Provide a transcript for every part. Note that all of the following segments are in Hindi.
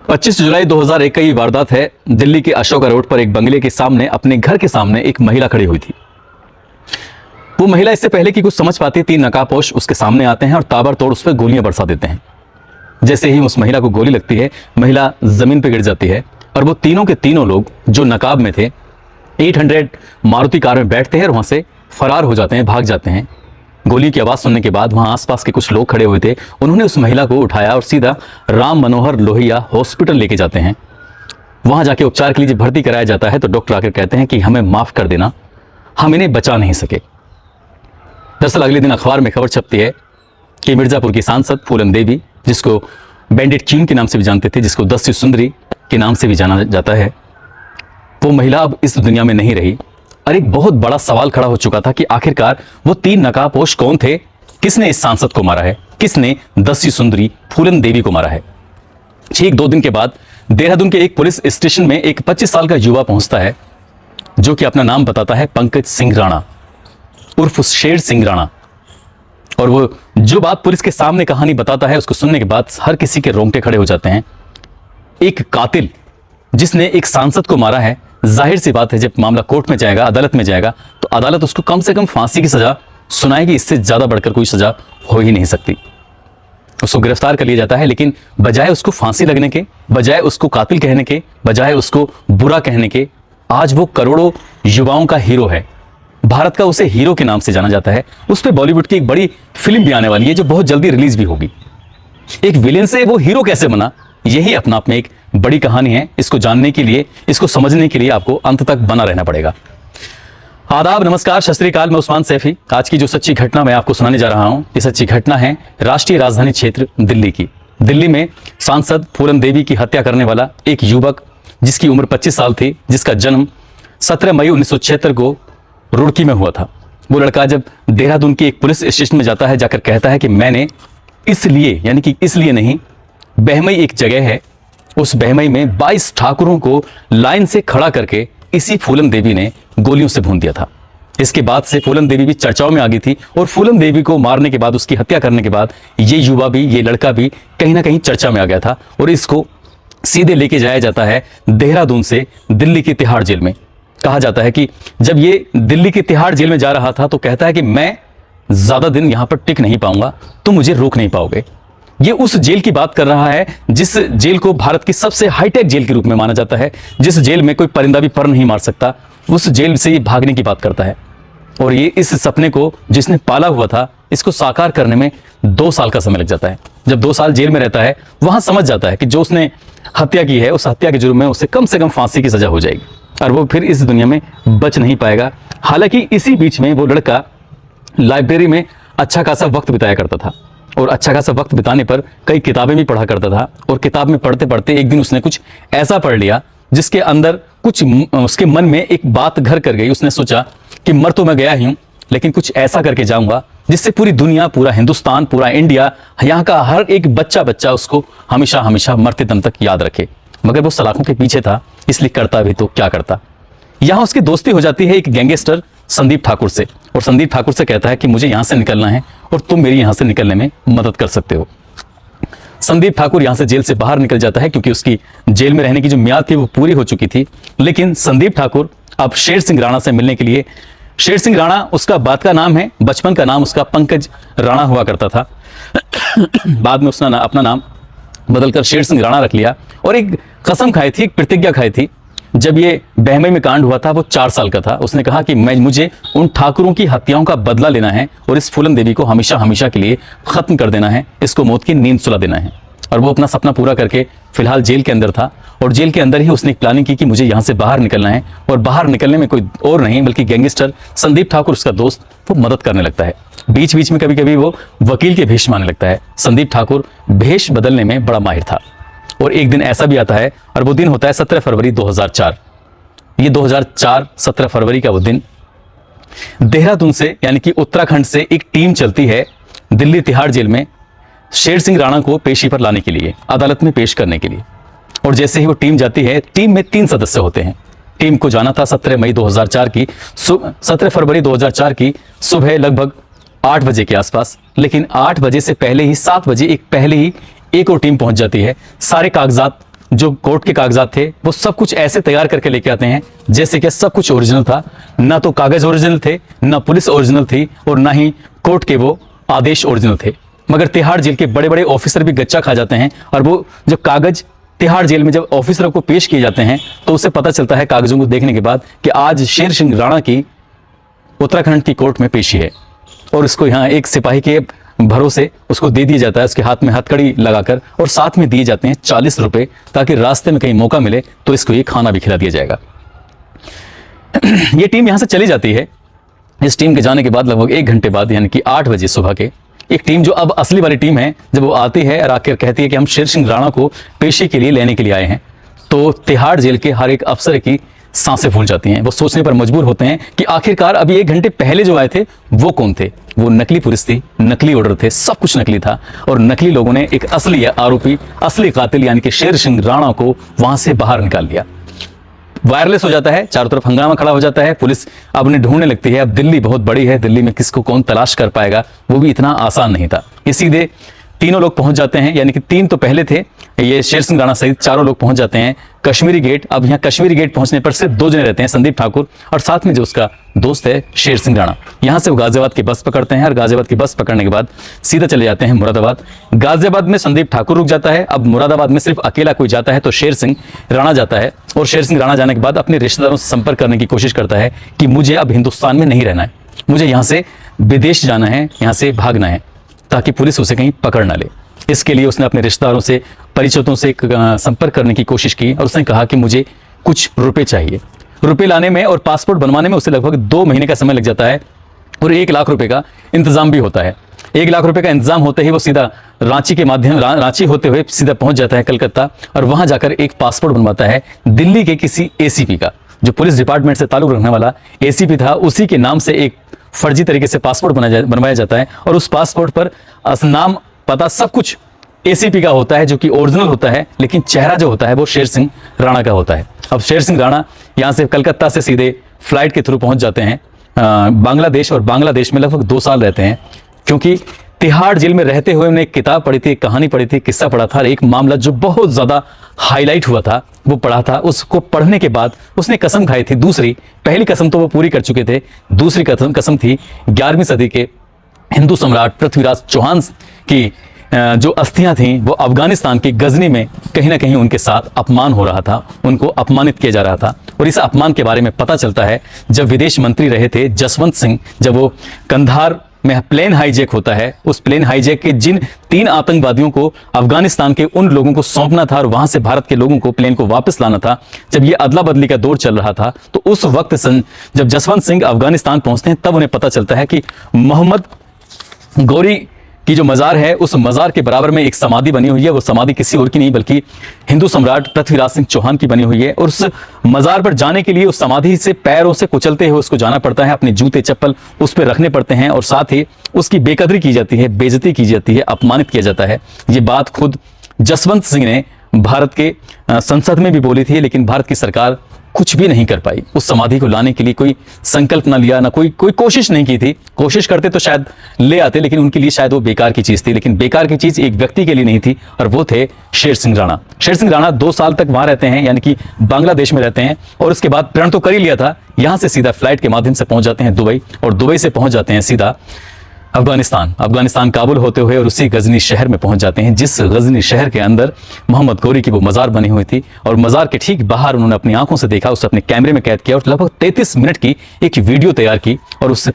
25 जुलाई 2001 की वारदात है। दिल्ली के अशोका रोड पर एक बंगले के सामने, अपने घर के सामने एक महिला खड़ी हुई थी। वो महिला इससे पहले कि कुछ समझ पाती, 3 नकाबपोश उसके सामने आते हैं और ताबड़तोड़ उस पर गोलियां बरसा देते हैं। जैसे ही उस महिला को गोली लगती है, महिला जमीन पर गिर जाती है और वो तीनों के तीनों लोग जो नकाब में थे 800 मारुति कार में बैठते हैं और वहां से फरार हो जाते हैं, भाग जाते हैं। गोली की आवाज सुनने के बाद वहां आसपास के कुछ लोग खड़े हुए थे, उन्होंने उस महिला को उठाया और सीधा राम मनोहर लोहिया हॉस्पिटल लेके जाते हैं। वहां जाके उपचार के लिए जब भर्ती कराया जाता है तो डॉक्टर आकर कहते हैं कि हमें माफ कर देना, हम इन्हें बचा नहीं सके। दरअसल अगले दिन अखबार में खबर छपती है कि मिर्जापुर की सांसद फूलन देवी, जिसको बैंडिट चीन के नाम से भी जानते थे, जिसको दस्यु सुंदरी के नाम से भी जाना जाता है, वो महिला अब इस दुनिया में नहीं रही। और एक बहुत बड़ा सवाल खड़ा हो चुका था कि आखिरकार वो 3 नकाबपोश कौन थे, किसने इस सांसद को मारा है, किसने दस्यु सुंदरी फूलन देवी को मारा है। ठीक 2 दिन के बाद देहरादून के एक पुलिस स्टेशन में एक 25 साल का युवा पहुंचता है, जो कि अपना नाम बताता है पंकज सिंह राणा उर्फ शेर सिंह राणा। और वो जो बात पुलिस के सामने कहानी बताता है, उसको सुनने के बाद हर किसी के रोंगटे खड़े हो जाते हैं। एक कातिल जिसने एक सांसद को मारा है, जाहिर सी बात है जब मामला कोर्ट में जाएगा, अदालत में जाएगा, तो अदालत उसको कम से कम फांसी की सजा सुनाएगी। इससे ज्यादा बढ़कर कोई सजा हो ही नहीं सकती। उसको गिरफ्तार कर लिया जाता है, लेकिन बजाय उसको फांसी लगने के, बजाय उसको कातिल कहने के, बजाय उसको बुरा कहने के, आज वो करोड़ों युवाओं का हीरो है। भारत का उसे हीरो के नाम से जाना जाता है। उस पर बॉलीवुड की एक बड़ी फिल्म भी आने वाली है, जो बहुत जल्दी रिलीज भी होगी। एक विलेन से वो हीरो कैसे बना, यही अपना आप में एक बड़ी कहानी है। इसको जानने के लिए, इसको समझने के लिए आपको अंत तक बना रहना पड़ेगा। आदाब, नमस्कार, सत श्री अकाल। मैं उस्मान सैफी। आज की जो सच्ची घटना मैं आपको सुनाने जा रहा हूं, ये सच्ची घटना है राष्ट्रीय राजधानी क्षेत्र दिल्ली की। दिल्ली में सांसद फूलन देवी की हत्या करने वाला एक युवक, जिसकी उम्र 25 साल थी, जिसका जन्म 17 मई 1976 को रुड़की में हुआ था। वो लड़का जब देहरादून के एक पुलिस स्टेशन में जाता है, जाकर कहता है कि मैंने इसलिए, यानी कि इसलिए नहीं, बहमई एक जगह है, उस बहमई में 22 ठाकुरों को लाइन से खड़ा करके इसी फूलन देवी ने गोलियों से भून दिया था। इसके बाद से फूलन देवी भी चर्चाओं में आ गई थी और फूलन देवी को मारने के बाद, उसकी हत्या करने के बाद, ये युवा भी, ये लड़का भी कहीं ना कहीं चर्चा में आ गया था। और इसको सीधे लेके जाया जाता है देहरादून से दिल्ली की तिहाड़ जेल में। कहा जाता है कि जब ये दिल्ली की तिहाड़ जेल में जा रहा था तो कहता है कि मैं ज्यादा दिन यहां पर टिक नहीं पाऊंगा, तुम मुझे रोक नहीं पाओगे। ये उस जेल की बात कर रहा है जिस जेल को भारत की सबसे हाईटेक जेल के रूप में माना जाता है, जिस जेल में कोई परिंदा भी पर नहीं मार सकता। उस जेल से ये भागने की बात करता है। और ये इस सपने को जिसने पाला हुआ था, इसको साकार करने में 2 साल का समय लग जाता है। जब 2 साल जेल में रहता है, वहां समझ जाता है कि जो उसने हत्या की है, उस हत्या के जुर्म में उसे कम से कम फांसी की सजा हो जाएगी और वो फिर इस दुनिया में बच नहीं पाएगा। हालांकि इसी बीच में वो लड़का लाइब्रेरी में अच्छा खासा वक्त बिताया करता था और अच्छा खासा वक्त बिताने पर कई किताबें भी पढ़ा करता था। और किताब में पढ़ते पढ़ते एक दिन उसने कुछ ऐसा पढ़ लिया जिसके अंदर कुछ, उसके मन में एक बात घर कर गई। उसने सोचा कि मर तो मैं गया ही हूं, लेकिन कुछ ऐसा करके जाऊंगा जिससे पूरी दुनिया, पूरा हिंदुस्तान, पूरा इंडिया, यहाँ का हर एक बच्चा उसको हमेशा हमेशा मरते दम तक याद रखे। मगर वो सलाखों के पीछे था, इसलिए करता भी तो क्या करता। यहां उसकी दोस्ती हो जाती है एक गैंगस्टर संदीप ठाकुर से, और संदीप ठाकुर से कहता है कि मुझे यहां से निकलना है और तुम मेरी यहां से निकलने में मदद कर सकते हो। संदीप ठाकुर यहां से जेल से बाहर निकल जाता है, क्योंकि उसकी जेल में रहने की जो मियाद थी वो पूरी हो चुकी थी। लेकिन संदीप ठाकुर अब शेर सिंह राणा से मिलने के लिए, शेर सिंह राणा उसका बात का नाम है, बचपन का नाम उसका पंकज राणा हुआ करता था। बाद में उसने अपना नाम बदलकर शेर सिंह राणा रख लिया और एक कसम खाई थी, एक प्रतिज्ञा खाई थी। जब ये बहमई में कांड हुआ था, वो 4 साल का था। उसने कहा कि मुझे उन ठाकुरों की हत्याओं का बदला लेना है और इस फूलन देवी को हमेशा हमेशा के लिए खत्म कर देना है, इसको मौत की नींद सुला देना है। और वो अपना सपना पूरा करके फिलहाल जेल के अंदर था और जेल के अंदर ही उसने एक प्लानिंग की कि मुझे यहाँ से बाहर निकलना है। और बाहर निकलने में कोई और नहीं बल्कि गैंगस्टर संदीप ठाकुर, उसका दोस्त, वो मदद करने लगता है। बीच बीच में कभी कभी वो वकील के भेष में आने लगता है। संदीप ठाकुर भेष बदलने में बड़ा माहिर था। और एक दिन ऐसा भी आता है, और वो दिन होता है 17 फरवरी 2004। ये 2004 17 फरवरी का वो दिन, देहरादून से यानी कि उत्तराखंड से एक टीम चलती है दिल्ली तिहाड़ जेल में शेर सिंह राणा को पेशी पर लाने के लिए, अदालत में पेश करने के लिए। और जैसे ही वो टीम जाती है, टीम में 3 सदस्य होते हैं। टीम को जाना था 17 मई 2004 की 17 फरवरी 2004 की सुबह लगभग 8 बजे के आसपास। लेकिन 8 बजे से पहले ही 7 बजे एक और टीम पहुंच जाती है। सारे कागजात जो कोर्ट के कागजात थे वो सब कुछ ऐसे तैयार करके लेके आते हैं जैसे कि सब कुछ ओरिजिनल था। ना तो कागज ओरिजिनल थे, ना पुलिस ओरिजिनल थी, और ना ही कोर्ट के वो आदेश ओरिजिनल थे। मगर तिहाड़ जेल के बड़े बड़े ऑफिसर भी गच्चा खा जाते हैं, और वो जब कागज तिहाड़ जेल में जब ऑफिसरों को पेश किए जाते हैं तो उससे पता चलता है कागजों को देखने के बाद कि आज शेर सिंह राणा की उत्तराखंड की कोर्ट में पेशी है, और उसको यहाँ एक सिपाही के भरोसे उसको दे दिया जाता है, उसके हाथ में हथकड़ी लगाकर, और साथ में दिए जाते हैं 40 रुपए, ताकि रास्ते में कहीं मौका मिले तो इसको ये खाना भी खिला दिया जाएगा। ये टीम यहां से चली जाती है। इस टीम के जाने के बाद लगभग 1 घंटे बाद, यानी कि 8 बजे सुबह के, एक टीम जो अब असली वाली टीम है, जब वो आती है और आकर कहती है कि हम शेर सिंह राणा को पेशी के लिए लेने के लिए आए हैं, तो तिहाड़ जेल के हर एक अफसर की सांसें फूल जाती हैं। वो सोचने पर मजबूर होते हैं कि आखिरकार अभी 1 घंटे पहले जो आए थे वो कौन थे। वो नकली पुलिस थी, नकली ऑर्डर थे, सब कुछ नकली था, और नकली लोगों ने एक असली आरोपी, असली कातिल यानी कि शेर सिंह राणा को वहां से बाहर निकाल लिया। वायरलेस हो जाता है, चारों तरफ हंगामा खड़ा हो जाता है, पुलिस अब उन्हें ढूंढने लगती है। अब दिल्ली बहुत बड़ी है, दिल्ली में किसको कौन तलाश कर पाएगा, वो भी इतना आसान नहीं था। ये सीधे तीनों लोग पहुंच जाते हैं, यानी कि 3 तो पहले थे, ये शेर सिंह राणा सहित चारों लोग पहुंच जाते हैं कश्मीरी गेट। अब यहाँ कश्मीरी गेट पहुंचने पर सिर्फ 2 जने रहते हैं, संदीप ठाकुर और साथ में जो उसका दोस्त है शेर सिंह राणा। यहाँ से वो गाजियाबाद की बस पकड़ते हैं, और गाजियाबाद की बस पकड़ने के बाद सीधा चले जाते हैं मुरादाबाद। गाजियाबाद में संदीप ठाकुर रुक जाता है। अब मुरादाबाद में सिर्फ अकेला कोई जाता है तो शेर सिंह राणा जाता है, और शेर सिंह राणा जाने के बाद अपने रिश्तेदारों से संपर्क करने की कोशिश करता है कि मुझे अब हिंदुस्तान में नहीं रहना है, मुझे यहाँ से विदेश जाना है, यहाँ से भागना है, ताकि पुलिस उसे कहीं पकड़ ना ले। इसके लिए उसने अपने रिश्तेदारों से, परिचितों से संपर्क करने की कोशिश की, और उसने कहा कि मुझे कुछ रुपए चाहिए। रुपए लाने में और पासपोर्ट बनवाने में उसे लगभग 2 महीने का समय लग जाता है, और 1 लाख रुपए का इंतजाम भी होता है। 1 लाख रुपए का इंतजाम होते ही वो सीधा रांची के माध्यम रांची होते हुए सीधा पहुंच जाता है कलकत्ता, और वहां जाकर एक पासपोर्ट बनवाता है दिल्ली के किसी एसीपी का, जो पुलिस डिपार्टमेंट से ताल्लुक रखने वाला एसीपी था। उसी के नाम से एक फर्जी तरीके से पासपोर्ट बनवाया जाता है, और उस पासपोर्ट पर नाम, पता, सब कुछ एसीपी का होता है, जो कि ओरिजिनल होता है, लेकिन चेहरा जो होता है वो शेर सिंह राणा का होता है। अब शेर सिंह राणा यहाँ से कलकत्ता से सीधे फ्लाइट के थ्रू पहुंच जाते हैं बांग्लादेश, और बांग्लादेश में लगभग 2 साल रहते हैं, क्योंकि तिहाड़ जेल में रहते हुए उन्हें एक किताब पढ़ी थी, एक कहानी पढ़ी थी, किस्सा पढ़ा था, एक मामला जो बहुत ज्यादा हाईलाइट हुआ था वो पढ़ा था। उसको पढ़ने के बाद उसने कसम खाई थी, पहली कसम तो वो पूरी कर चुके थे, दूसरी कसम थी 11वीं सदी के हिंदू सम्राट पृथ्वीराज चौहान की जो अस्थियां थीं वो अफगानिस्तान की गजनी में कहीं ना कहीं उनके साथ अपमान हो रहा था, उनको अपमानित किया जा रहा था। और इस अपमान के बारे में पता चलता है जब विदेश मंत्री रहे थे जसवंत सिंह, जब वो कंधार में प्लेन हाईजैक होता है, उस प्लेन हाईजैक के जिन 3 आतंकवादियों को अफगानिस्तान के उन लोगों को सौंपना था और वहां से भारत के लोगों को प्लेन को वापस लाना था, जब ये अदला बदली का दौर चल रहा था, तो उस वक्त जब जसवंत सिंह अफगानिस्तान पहुंचते हैं तब उन्हें पता चलता है कि मोहम्मद गौरी की जो मजार है उस मजार के बराबर में एक समाधि बनी हुई है। वो समाधि किसी और की नहीं बल्कि हिंदू सम्राट पृथ्वीराज सिंह चौहान की बनी हुई है, और उस मजार पर जाने के लिए उस समाधि से पैरों से कुचलते हुए उसको जाना पड़ता है, अपने जूते चप्पल उस पर रखने पड़ते हैं, और साथ ही उसकी बेकदरी की जाती है, बेइज्जती की जाती है, अपमानित किया जाता है। ये बात खुद जसवंत सिंह ने भारत के संसद में भी बोली थी, लेकिन भारत की सरकार कुछ भी नहीं कर पाई। उस समाधि को लाने के लिए कोई संकल्प ना लिया, ना कोई कोशिश नहीं की थी। कोशिश करते तो शायद ले आते, लेकिन उनके लिए शायद वो बेकार की चीज थी। लेकिन बेकार की चीज एक व्यक्ति के लिए नहीं थी, और वो थे शेर सिंह राणा। शेर सिंह राणा 2 साल तक वहां रहते हैं, यानी कि बांग्लादेश में रहते हैं, और उसके बाद प्रण तो कर ही लिया था, यहां से सीधा फ्लाइट के माध्यम से पहुंच जाते हैं दुबई, और दुबई से पहुंच जाते हैं सीधा अफगानिस्तान काबुल होते हुए, और उसी गजनी शहर में पहुंच जाते हैं, जिस गजनी शहर के अंदर मोहम्मद गौरी की वो मजार बनी हुई थी। और मजार के ठीक बाहर उन्होंने अपनी आंखों से देखा, उसे अपने कैमरे में कैद किया, और लगभग 33 मिनट की एक वीडियो तैयार की, और उस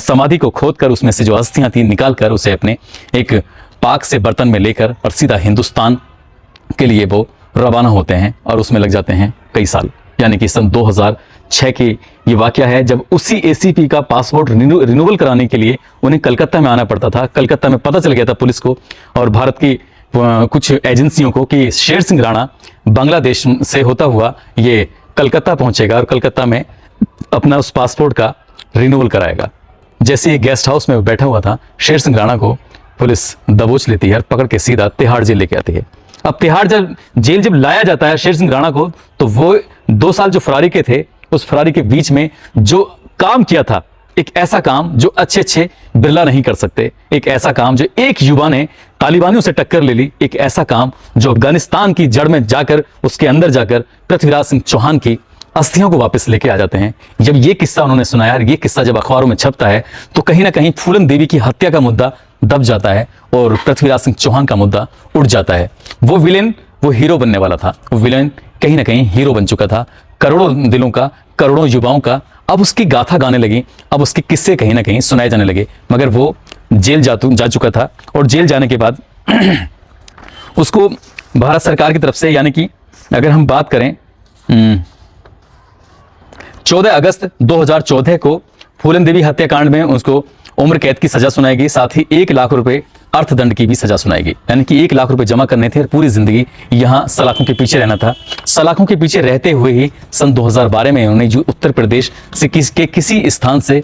समाधि को खोदकर उसमें से जो अस्थियां थी निकाल कर उसे अपने एक पाक से बर्तन में लेकर और सीधा हिंदुस्तान के लिए वो रवाना होते हैं, और उसमें लग जाते हैं कई साल। यानी कि सन 2006 की ये वाकया है, जब उसी एसीपी का पासपोर्ट रिन्यूअल कराने के लिए उन्हें कलकत्ता में आना पड़ता था। कलकत्ता में पता चल गया था पुलिस को और भारत की कुछ एजेंसियों को कि शेर सिंह राणा बांग्लादेश से होता हुआ ये कलकत्ता पहुंचेगा और कलकत्ता में अपना उस पासपोर्ट का रिन्यूअल कराएगा। जैसे ही गेस्ट हाउस में बैठा हुआ था, शेर सिंह राणा को पुलिस दबोच लेती है और पकड़ के सीधा तिहाड़ जेल लेके आती है। अब तिहाड़ जेल जब लाया जाता है शेर सिंह राणा को, तो वो 2 साल जो फरारी के थे, उस फरारी के बीच में जो काम किया था एक ऐसा काम जो अच्छे अच्छे बिरला नहीं कर सकते, एक ऐसा काम जो एक युवा ने तालिबानियों से टक्कर ले ली, एक ऐसा काम जो अफगानिस्तान की जड़ में जाकर, उसके अंदर जाकर पृथ्वीराज सिंह चौहान की अस्थियों को वापस लेके आ जाते हैं। जब ये किस्सा उन्होंने सुनाया, ये किस्सा जब अखबारों में छपता है तो कहीं ना कहीं फूलन देवी की हत्या का मुद्दा दब जाता है और पृथ्वीराज सिंह चौहान का मुद्दा उड़ जाता है। वो विलेन वो हीरो बनने वाला था, वो विलेन कहीं ना कहीं हीरो बन चुका था, करोड़ों दिलों का, करोड़ों युवाओं का। अब उसकी गाथा गाने लगी, अब उसके किस्से कहीं ना कहीं सुनाए जाने लगे, मगर वो जेल जा चुका था। और जेल जाने के बाद उसको भारत सरकार की तरफ से, यानी कि अगर हम बात करें 14 अगस्त 2014 को फूलन देवी हत्याकांड में उसको उम्र कैद की सजा सुनाई गई, साथ ही 1 लाख रुपए अर्थदंड की भी सजा सुनाई गई। यानी कि 1 लाख रुपए जमा करने थे और पूरी जिंदगी यहां सलाखों के पीछे रहना था। सलाखों के पीछे रहते हुए ही सन 2012 में उन्होंने जो उत्तर प्रदेश से किसी स्थान से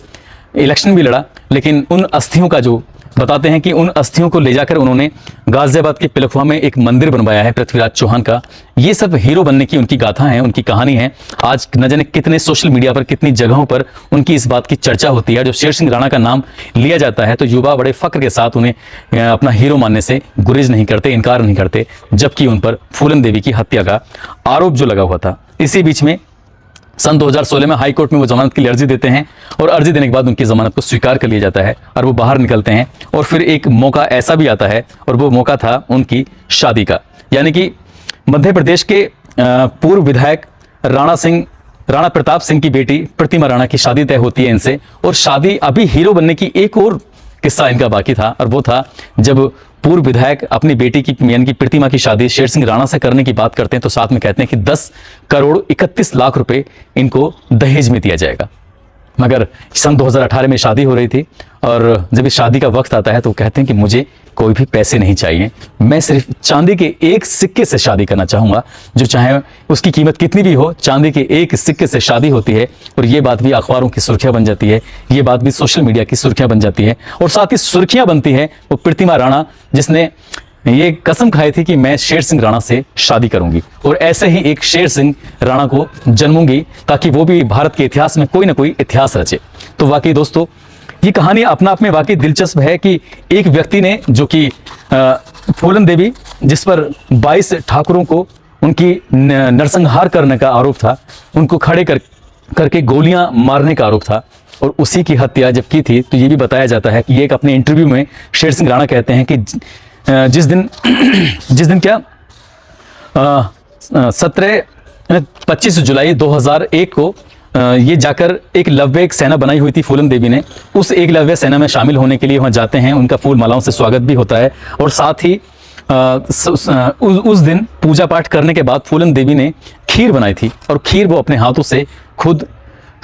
इलेक्शन भी लड़ा, लेकिन उन अस्थियों का जो बताते हैं कि उन अस्थियों को ले जाकर उन्होंने गाजियाबाद के पिलखुआ में एक मंदिर बनवाया है पृथ्वीराज चौहान का। ये सब हीरो बनने की उनकी गाथा है, उनकी कहानी है। आज न जाने कितने सोशल मीडिया पर, कितनी जगहों पर उनकी इस बात की चर्चा होती है। जब शेर सिंह राणा का नाम लिया जाता है तो युवा बड़े फक्र के साथ उन्हें अपना हीरो मानने से गुरेज नहीं करते, इनकार नहीं करते, जबकि उन पर फूलन देवी की हत्या का आरोप जो लगा हुआ था। इसी बीच में सन 2016 में हाई कोर्ट में वो जमानत के लिए अर्जी देते हैं और अर्जी देने के बाद उनकी जमानत को स्वीकार कर लिया जाता है और वो बाहर निकलते हैं। और फिर एक मौका ऐसा भी आता है और वो मौका था उनकी शादी का, यानी कि मध्य प्रदेश के पूर्व विधायक राणा प्रताप सिंह की बेटी प्रतिमा राणा की शादी तय होती है इनसे। और शादी, अभी हीरो बनने की एक और किस्सा इनका बाकी था और वो था जब पूर्व विधायक अपनी बेटी की यानी कि प्रतिमा की शादी शेर सिंह राणा से करने की बात करते हैं तो साथ में कहते हैं कि 10 करोड़ 31 लाख रुपए इनको दहेज में दिया जाएगा। मगर सन 2018 में शादी हो रही थी और जब इस शादी का वक्त आता है तो कहते हैं कि मुझे कोई भी पैसे नहीं चाहिए, मैं सिर्फ चांदी के एक सिक्के से शादी करना चाहूंगा, जो चाहे उसकी कीमत कितनी भी हो, चांदी के एक सिक्के से शादी होती है। और ये बात भी अखबारों की सुर्खियां बन जाती है, ये बात भी सोशल मीडिया की सुर्खियां बन जाती है। और साथ ही सुर्खियां बनती है वो प्रतिमा राणा, जिसने ये कसम खाई थी कि मैं शेर सिंह राणा से शादी करूंगी और ऐसे ही एक शेर सिंह राणा को जन्मूंगी ताकि वो भी भारत के इतिहास में कोई ना कोई इतिहास रचे। तो वाकई दोस्तों ये कहानी अपना आप में वाकई दिलचस्प है कि एक व्यक्ति ने, जो कि फूलन देवी, जिस पर 22 ठाकुरों को उनकी नरसंहार करने का आरोप था, उनको खड़े करके गोलियां मारने का आरोप था और उसी की हत्या जब की थी तो ये भी बताया जाता है कि एक अपने इंटरव्यू में शेर सिंह राणा कहते हैं कि जिस दिन क्या 25 जुलाई 2001 को ये जाकर एक सेना बनाई हुई थी फूलन देवी ने, उस एकलव्य सेना में शामिल होने के लिए वहां जाते हैं। उनका फूल मालाओं से स्वागत भी होता है और साथ ही उस दिन पूजा पाठ करने के बाद फूलन देवी ने खीर बनाई थी और खीर वो अपने हाथों से खुद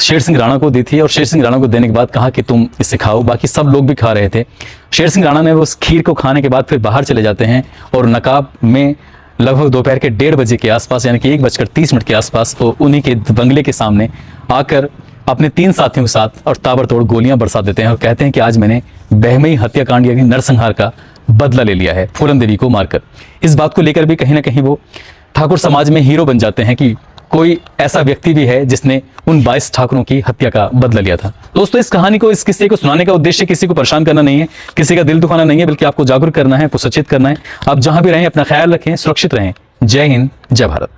शेर सिंह राणा को दी थी और शेर सिंह राणा को देने के बाद कहा कि तुम इसे खाओ। बाकी सब लोग भी खा रहे थे। शेर सिंह राणा ने उस खीर को खाने के बाद फिर बाहर चले जाते हैं और नकाब में लगभग दोपहर के 1:30 बजे के आसपास, यानी कि 1:30 के आसपास वो उन्हीं के बंगले के सामने आकर अपने 3 साथियों के साथ और ताबड़तोड़ गोलियां बरसा देते हैं और कहते हैं कि आज मैंने बहमई हत्याकांड यानी नरसंहार का बदला ले लिया है फूलन देवी को मारकर। इस बात को लेकर भी कहीं ना कहीं वो ठाकुर समाज में हीरो बन जाते हैं कि कोई ऐसा व्यक्ति भी है जिसने उन 22 ठाकुरों की हत्या का बदला लिया था। दोस्तों इस कहानी को, इस किस्से को सुनाने का उद्देश्य किसी को परेशान करना नहीं है, किसी का दिल दुखाना नहीं है, बल्कि आपको जागरूक करना है, आपको सचेत करना है। आप जहां भी रहें अपना ख्याल रखें, सुरक्षित रहें। जय हिंद, जय भारत।